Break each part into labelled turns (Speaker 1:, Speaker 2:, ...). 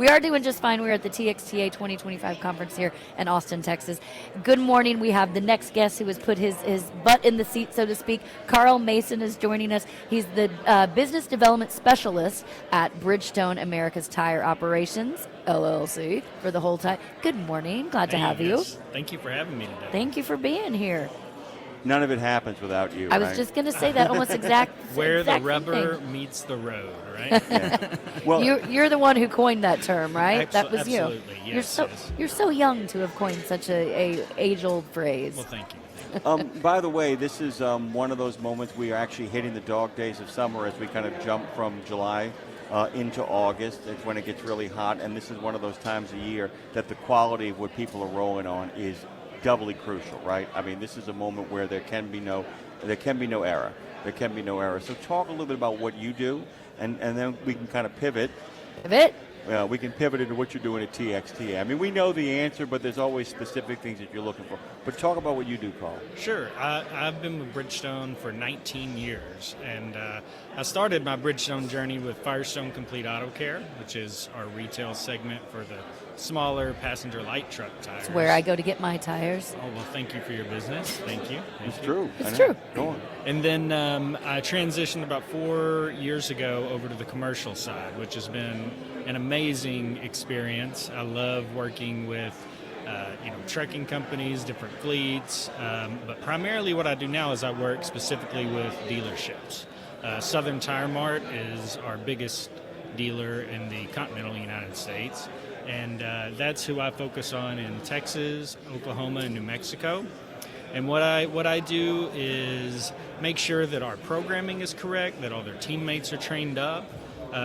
Speaker 1: We are doing just fine. We're at the TXTA 2025 conference here in Austin, Texas. Good morning. We have the next guest who has put his butt in the seat, so to speak. Carl Mason is joining us. He's the business development specialist at Bridgestone Americas Tire Operations, LLC, for the whole time. Good morning. Glad to have you.
Speaker 2: Thank you for having me today.
Speaker 1: Thank you for being here.
Speaker 3: None of it happens without you.
Speaker 1: I was just going to say that almost exact.
Speaker 2: Where
Speaker 1: exact
Speaker 2: the rubber
Speaker 1: thing.
Speaker 2: meets the road, right?
Speaker 3: Yeah. Well,
Speaker 1: You're the one who coined that term, right? That was you.
Speaker 2: Absolutely, yes.
Speaker 1: You're so young to have coined such a age-old phrase.
Speaker 2: Well, thank you.
Speaker 3: by the way, this is one of those moments we are actually hitting the dog days of summer as we kind of jump from July into August. It's when it gets really hot, and this is one of those times a year that the quality of what people are rolling on is doubly crucial, right? I mean, this is a moment where there can be no error. There can be no error. So talk a little bit about what you do, and then we can kind of pivot.
Speaker 1: Pivot?
Speaker 3: We can pivot into what you're doing at TXTA. I mean, we know the answer, but there's always specific things that you're looking for. But talk about what you do, Carl.
Speaker 2: Sure. I've been with Bridgestone for 19 years, and I started my Bridgestone journey with Firestone Complete Auto Care, which is our retail segment for the smaller passenger light truck tires.
Speaker 1: It's where I go to get my tires.
Speaker 2: Oh, well, thank you for your business. Thank you.
Speaker 3: It's true.
Speaker 1: It's true.
Speaker 3: Go on.
Speaker 2: And then I transitioned about 4 years ago over to the commercial side, which has been an amazing experience. I love working with trucking companies, different fleets, but primarily what I do now is I work specifically with dealerships. Southern Tire Mart is our biggest dealer in the continental United States, and that's who I focus on in Texas, Oklahoma, and New Mexico. And what I do is make sure that our programming is correct, that all their teammates are trained up,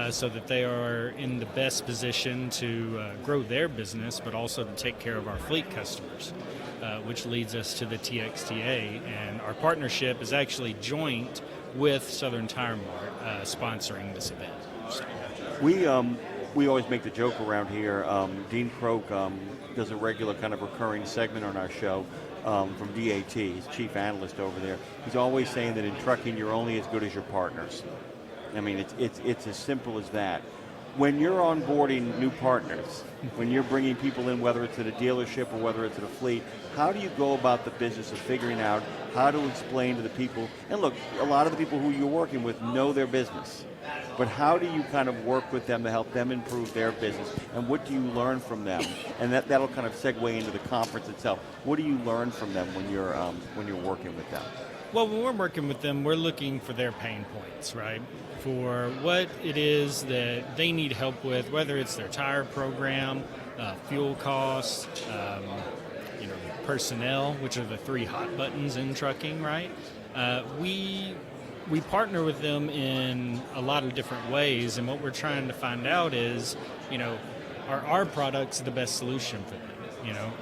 Speaker 2: so that they are in the best position to grow their business, but also to take care of our fleet customers, which leads us to the TXTA. And our partnership is actually joint with Southern Tire Mart sponsoring this event. So.
Speaker 3: We always make the joke around here. Dean Croak does a regular kind of recurring segment on our show from DAT. He's chief analyst over there. He's always saying that in trucking, you're only as good as your partners. I mean, it's as simple as that. When you're onboarding new partners, when you're bringing people in, whether it's at a dealership or whether it's at a fleet, how do you go about the business of figuring out how to explain to the people? And look, a lot of the people who you're working with know their business, but how do you kind of work with them to help them improve their business? And what do you learn from them? And that'll kind of segue into the conference itself. What do you learn from them when you're working with them?
Speaker 2: Well, when we're working with them, we're looking for their pain points, right? For what it is that they need help with, whether it's their tire program, fuel costs, personnel, which are the three hot buttons in trucking, right? We partner with them in a lot of different ways, and what we're trying to find out is, are our products the best solution for them?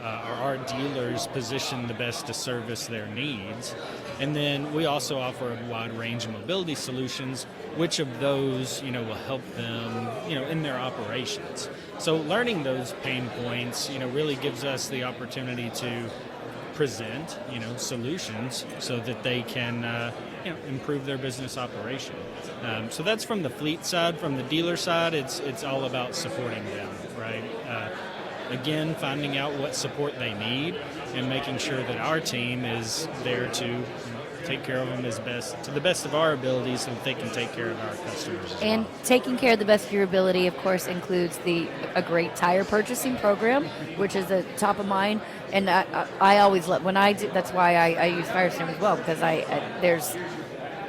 Speaker 2: Are our dealers positioned the best to service their needs? And then we also offer a wide range of mobility solutions. Which of those, will help them, in their operations? So learning those pain points, really gives us the opportunity to present, solutions so that they can, improve their business operation. So that's from the fleet side. From the dealer side, it's all about supporting them, right? Again, finding out what support they need and making sure that our team is there to take care of them to the best of our abilities so that they can take care of our customers as
Speaker 1: and
Speaker 2: well.
Speaker 1: Taking care of the best of your ability, of course, includes a great tire purchasing program, which is a top of mind. And I always when I do, that's why I use Firestone as well, because I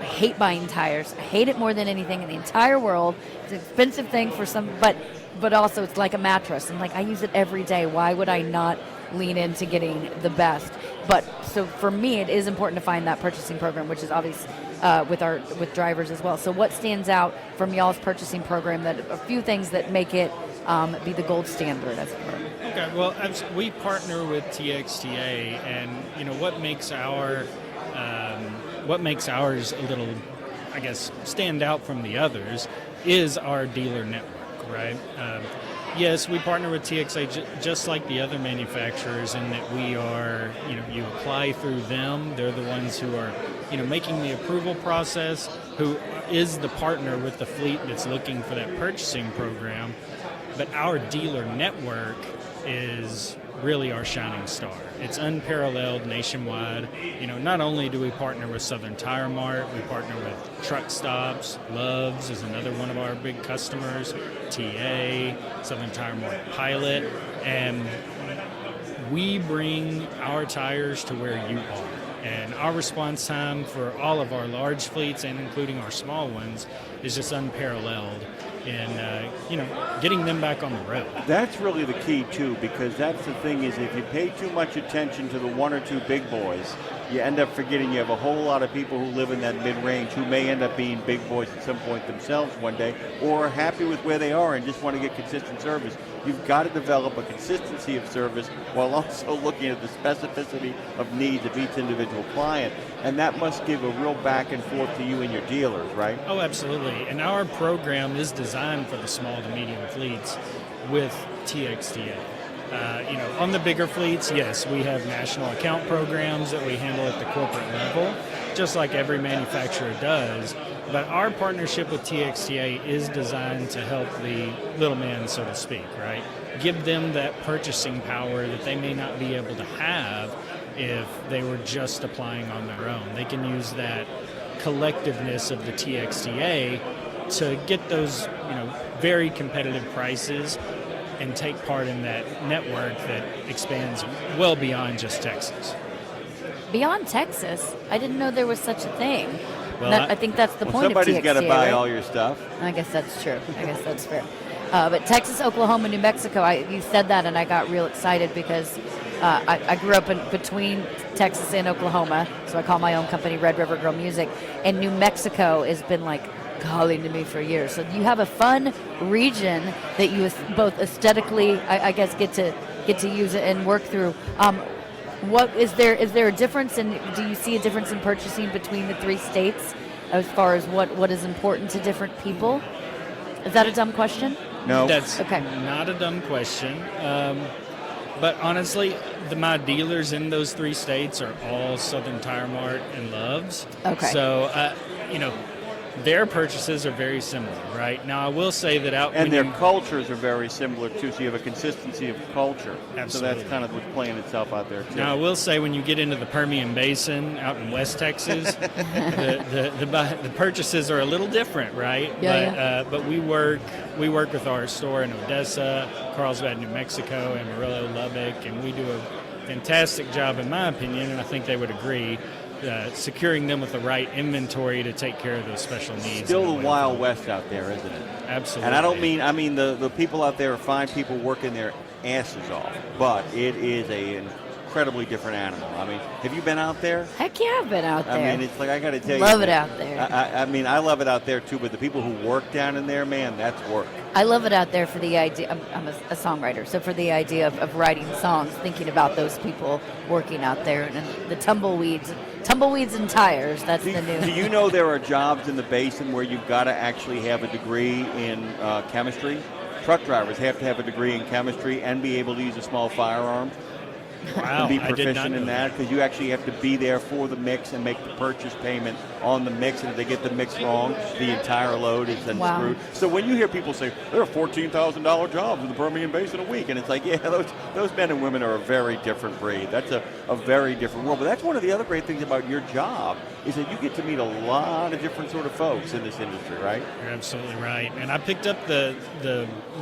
Speaker 1: hate buying tires. I hate it more than anything in the entire world. It's an expensive thing for some, but also it's like a mattress, and I use it every day. Why would I not lean into getting the best? But so for me, it is important to find that purchasing program, which is obvious with drivers as well. So what stands out from y'all's purchasing program, that a few things that make it be the gold standard, as it were?
Speaker 2: Okay, well, we partner with TXTA, and what makes ours a little, I guess, stand out from the others is our dealer network, right? Yes, we partner with TXA just like the other manufacturers in that we are, you apply through them. They're the ones who are, making the approval process, who is the partner with the fleet that's looking for that purchasing program. but our dealer network is really our shining star. It's unparalleled nationwide. Not only do we partner with Southern Tire Mart, we partner with Truck Stops. Love's is another one of our big customers. TA, Southern Tire Mart Pilot, and we bring our tires to where you are. And our response time for all of our large fleets, and including our small ones, is just unparalleled in getting them back on the road.
Speaker 3: That's really the key too, because that's the thing is if you pay too much attention to the one or two big boys, you end up forgetting you have a whole lot of people who live in that mid-range who may end up being big boys at some point themselves one day, or are happy with where they are and just want to get consistent service. You've got to develop a consistency of service while also looking at the specificity of needs of each individual client, and that must give a real back and forth to you and your dealers, right?
Speaker 2: Oh, absolutely. And our program is designed for the small to medium fleets with TXTA. On the bigger fleets, yes, we have national account programs that we handle at the corporate level, just like every manufacturer does. But our partnership with TXTA is designed to help the little man, so to speak, right? Give them that purchasing power that they may not be able to have if they were just applying on their own. They can use that collectiveness of the TXTA to get those, very competitive prices and take part in that network that expands well beyond just Texas.
Speaker 1: Beyond Texas? I didn't know there was such a thing.
Speaker 2: Well,
Speaker 1: I think that's the point of TXTA.
Speaker 3: Somebody's got to buy
Speaker 1: right?
Speaker 3: all your stuff.
Speaker 1: I guess that's true. I guess that's fair. But Texas, Oklahoma, New Mexico, you said that and I got real excited because I grew up between Texas and Oklahoma, so I call my own company Red River Girl Music, and New Mexico has been like calling to me for years. So you have a fun region that you both aesthetically, I guess, get to use it and work through. What is there a difference in? Do you see a difference in purchasing between the three states as far as what is important to different people? Is that a dumb question?
Speaker 3: No.
Speaker 2: That's
Speaker 1: Okay.
Speaker 2: not a dumb question. But honestly, my dealers in those three states are all Southern Tire Mart and Love's.
Speaker 1: Okay.
Speaker 2: So, their purchases are very similar, right? Now, I will say that
Speaker 3: And their cultures are very similar too, so you have a consistency of culture.
Speaker 2: Absolutely.
Speaker 3: So that's kind of what's playing itself out there too.
Speaker 2: Now, I will say when you get into the Permian Basin out in West Texas, the purchases are a little different, right?
Speaker 1: Yeah,
Speaker 2: But we work with our store in Odessa, Carlsbad, New Mexico, Amarillo, Lubbock, and we do a fantastic job, in my opinion, and I think they would agree, securing them with the right inventory to take care of those special needs.
Speaker 3: Still the Wild West out there, isn't it?
Speaker 2: Absolutely.
Speaker 3: And I mean the people out there are fine people working their asses off, but it is an incredibly different animal. I mean, have you been out there?
Speaker 1: Heck yeah, I've been out there.
Speaker 3: I mean, it's like I got to tell you.
Speaker 1: Love it out there.
Speaker 3: I mean, I love it out there too, but the people who work down in there, man, that's work.
Speaker 1: I love it out there for the idea. I'm a songwriter, so for the idea of writing songs, thinking about those people working out there and the tumbleweeds and tires. That's the new.
Speaker 3: Do you know there are jobs in the basin where you've got to actually have a degree in chemistry? Truck drivers have to have a degree in chemistry and be able to use a small firearm.
Speaker 2: Wow,
Speaker 3: And be
Speaker 2: I did not
Speaker 3: proficient
Speaker 2: know
Speaker 3: in that because you actually have to be there for the mix and make the purchase payment on the mix, and if they get the mix wrong, the entire load is then
Speaker 1: Wow.
Speaker 3: screwed. So when you hear people say there are $14,000 jobs in the Permian Basin a week, and it's like, yeah, those men and women are a very different breed. That's a very different world. But that's one of the other great things about your job is that you get to meet a lot of different sort of folks in this industry, right?
Speaker 2: You're absolutely right. And I picked up the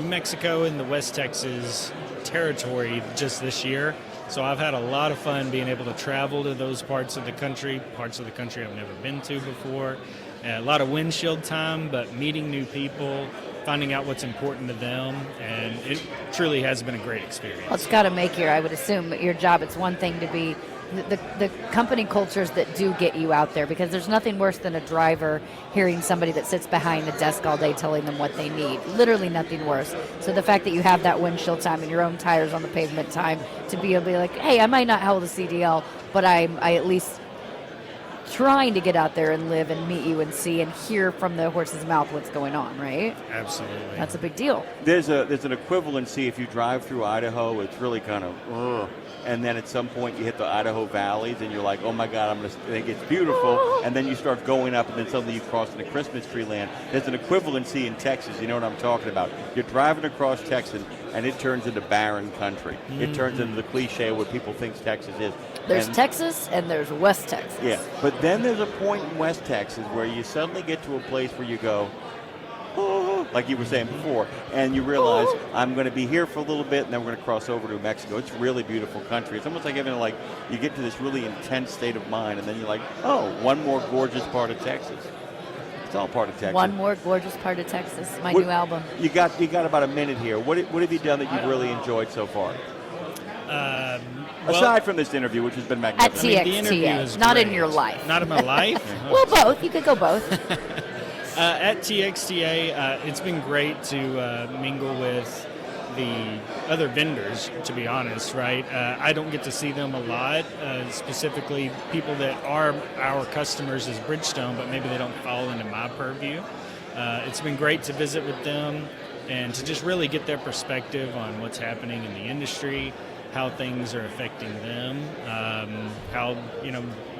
Speaker 2: New Mexico and the West Texas territory just this year. So I've had a lot of fun being able to travel to those parts of the country I've never been to before. A lot of windshield time, but meeting new people, finding out what's important to them, and it truly has been a great experience.
Speaker 1: Well, it's got to make I would assume, your job. It's one thing to be the company cultures that do get you out there, because there's nothing worse than a driver hearing somebody that sits behind a desk all day telling them what they need. Literally nothing worse. So the fact that you have that windshield time and your own tires on the pavement time to be able to be like, hey, I might not hold a CDL, but I at least trying to get out there and live and meet you and see and hear from the horse's mouth what's going on, right?
Speaker 2: Absolutely.
Speaker 1: That's a big deal.
Speaker 3: There's an equivalency if you drive through Idaho. It's really kind of, and then at some point you hit the Idaho valleys and you're like, oh my God, I'm gonna think it's beautiful. And then you start going up, and then suddenly you cross into Christmas tree land. There's an equivalency in Texas. You know what I'm talking about? You're driving across Texas, and it turns into barren country. It turns into the cliche of what people think Texas is.
Speaker 1: There's Texas and there's West Texas.
Speaker 3: Yeah, but then there's a point in West Texas where you suddenly get to a place where you go, oh, like you were saying before, and you realize I'm going to be here for a little bit, and then we're going to cross over to Mexico. It's really beautiful country. It's almost like having you get to this really intense state of mind, and then you're like, oh, one more gorgeous part of Texas. It's all part of Texas.
Speaker 1: One more gorgeous part of Texas. My new album.
Speaker 3: You got about a minute here. What have you done that you've really enjoyed so far? Aside from this interview, which has been magnificent.
Speaker 1: At
Speaker 2: the interview
Speaker 1: TXTA,
Speaker 2: is
Speaker 1: not
Speaker 2: great.
Speaker 1: in your life.
Speaker 2: Not in my life?
Speaker 1: Well, both. You could go both.
Speaker 2: At TXTA, it's been great to mingle with the other vendors, to be honest, right? I don't get to see them a lot, specifically people that are our customers as Bridgestone, but maybe they don't fall into my purview. It's been great to visit with them and to just really get their perspective on what's happening in the industry, how things are affecting them, how,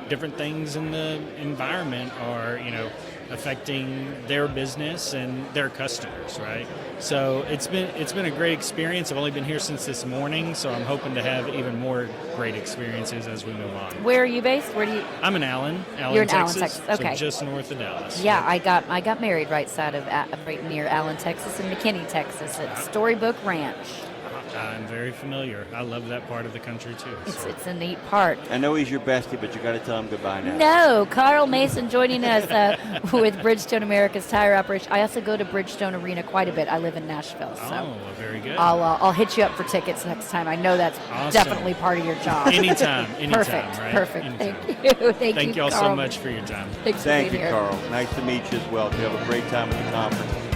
Speaker 2: different things in the environment are, affecting their business and their customers, right? So it's been a great experience. I've only been here since this morning, so I'm hoping to have even more great experiences as we move on.
Speaker 1: Where are you based? Where do you?
Speaker 2: I'm in Allen,
Speaker 1: You're in
Speaker 2: Texas.
Speaker 1: Allen, Texas. Okay.
Speaker 2: So just north of Dallas.
Speaker 1: Yeah, I got married right near Allen, Texas, and McKinney, Texas, at Storybook Ranch.
Speaker 2: I'm very familiar. I love that part of the country too.
Speaker 1: It's a neat part.
Speaker 3: I know he's your bestie, but you got to tell him goodbye now.
Speaker 1: No, Carl Mason joining us with Bridgestone Americas Tire Operations. I also go to Bridgestone Arena quite a bit. I live in Nashville, so
Speaker 2: oh, very good.
Speaker 1: I'll hit you up for tickets next time. I know that's
Speaker 2: Awesome.
Speaker 1: definitely part of your job.
Speaker 2: Anytime,
Speaker 1: Perfect,
Speaker 2: right?
Speaker 1: perfect.
Speaker 2: Anytime.
Speaker 1: Thank you.
Speaker 2: Thank you all
Speaker 1: Carl.
Speaker 2: so much for your time.
Speaker 1: Thanks for
Speaker 3: Thank
Speaker 1: being
Speaker 3: you,
Speaker 1: here.
Speaker 3: Carl. Nice to meet you as well. You have a great time at the conference.